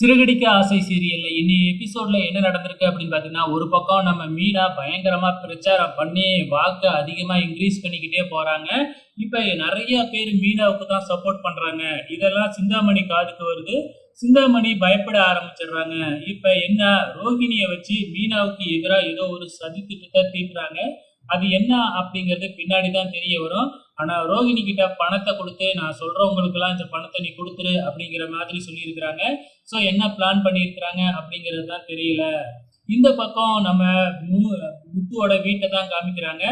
சிறகடிக்க ஆசை சீரியல்ல இன்னைய எபிசோட்ல என்ன நடந்திருக்கு அப்படின்னு பாத்தீங்கன்னா, ஒரு பக்கம் நம்ம மீனா பயங்கரமா பிரச்சாரம் பண்ணி வாக்க அதிகமா இன்க்ரீஸ் பண்ணிக்கிட்டே போறாங்க. இப்ப நெறைய பேர் மீனாவுக்கு தான் சப்போர்ட் பண்றாங்க. இதெல்லாம் சிந்தாமணி காதுக்கு வருது. சிந்தாமணி பயப்பட ஆரம்பிச்சிடுறாங்க. இப்ப என்ன, ரோகிணிய வச்சு மீனாவுக்கு எதிரா ஏதோ ஒரு சதி திட்டத்த தீட்டுறாங்க. அது என்ன அப்படிங்கிறது பின்னாடி தான் தெரிய வரும். ஆனா ரோகிணி கிட்ட பணத்த குடுத்து, நான் சொல்றவங்களுக்கெல்லாம் இந்த பணத்த நீ குடுத்துரு அப்படிங்கிற மாதிரி சொல்லியிருக்கிறாங்க. ஸோ என்ன பிளான் பண்ணியிருக்கிறாங்க அப்படிங்கிறது தான் தெரியல. இந்த பக்கம் நம்ம மு முத்துவோட வீட்ட தான் காமிக்கிறாங்க.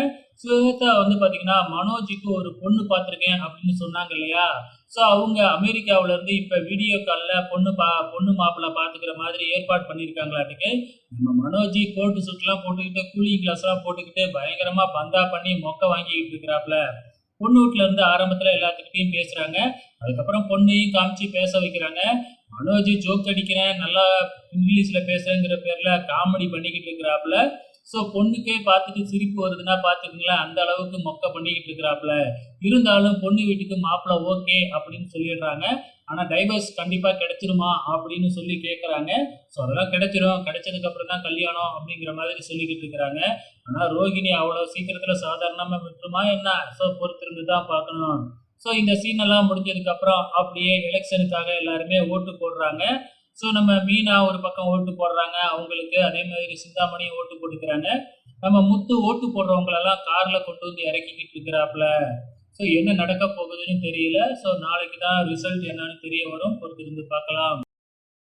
சுவேதா வந்து பாத்தீங்கன்னா, மனோஜுக்கு ஒரு பொண்ணு பார்த்துருக்கேன் அப்படின்னு சொன்னாங்க இல்லையா? ஸோ அவங்க அமெரிக்காவுல இருந்து இப்ப வீடியோ கால்ல பொண்ணு மாப்பிள்ளை பார்த்துக்கிற மாதிரி ஏற்பாடு பண்ணியிருக்காங்களாட்டுக்கு. நம்ம மனோஜ் கோட் சூட்லாம் போட்டுக்கிட்டு, கூலிங் கிளாஸ்லாம் போட்டுக்கிட்டு பயங்கரமா பந்தா பண்ணி மொக்க வாங்கிக்கிட்டு இருக்கிறாப்ல. பொண்ணு வீட்ல இருந்து ஆரம்பத்துல எல்லாத்துக்கிட்டையும் பேசுறாங்க. அதுக்கப்புறம் பொண்ணையும் காமிச்சு பேச வைக்கிறாங்க. மனோஜ் ஜோக் அடிக்கிறேன், நல்லா இங்கிலீஷ்ல பேசுறேங்கிற பேர்ல காமெடி பண்ணிக்கிட்டு இருக்கிறாப்ல. ஸோ பொண்ணுக்கே பார்த்துட்டு சிரிப்பு வருதுன்னா பார்த்துக்கங்களேன், அந்த அளவுக்கு மொக்க பண்ணிக்கிட்டு இருக்கிறாப்ல. இருந்தாலும் பொண்ணு வீட்டுக்கு மாப்பிள்ளை ஓகே அப்படின்னு சொல்லிடுறாங்க. ஆனா டைவர்ஸ் கண்டிப்பா கிடைச்சிருமா அப்படின்னு சொல்லி கேட்கறாங்க. ஸோ அதெல்லாம் கிடைச்சிரும், கிடைச்சதுக்கு அப்புறம் தான் கல்யாணம் அப்படிங்கிற மாதிரி சொல்லிக்கிட்டு இருக்கிறாங்க. ஆனா ரோகிணி அவ்வளவு சீக்கிரத்துல சாதாரணமா விட்டுருமா என்ன? ஸோ பொறுத்திருந்து தான் பார்க்கணும். ஸோ இந்த சீன் எல்லாம் முடிஞ்சதுக்கு அப்புறம் அப்படியே எலெக்ஷனுக்காக எல்லாருமே ஓட்டு போடுறாங்க. ஸோ நம்ம மீனா ஒரு பக்கம் ஓட்டு போடுறாங்க அவங்களுக்கு. அதே மாதிரி சிந்தாமணியும் ஓட்டு போட்டுக்கிறாங்க. நம்ம முத்து ஓட்டு போடுறவங்களெல்லாம் கார்ல கொண்டு வந்து இறக்கிக்கிட்டு இருக்கிறாப்புல. ஸோ என்ன நடக்க போகுதுன்னு தெரியல. ஸோ நாளைக்கு தான் ரிசல்ட் என்னன்னு தெரிய வரும். பொறுத்திருந்து பார்க்கலாம்.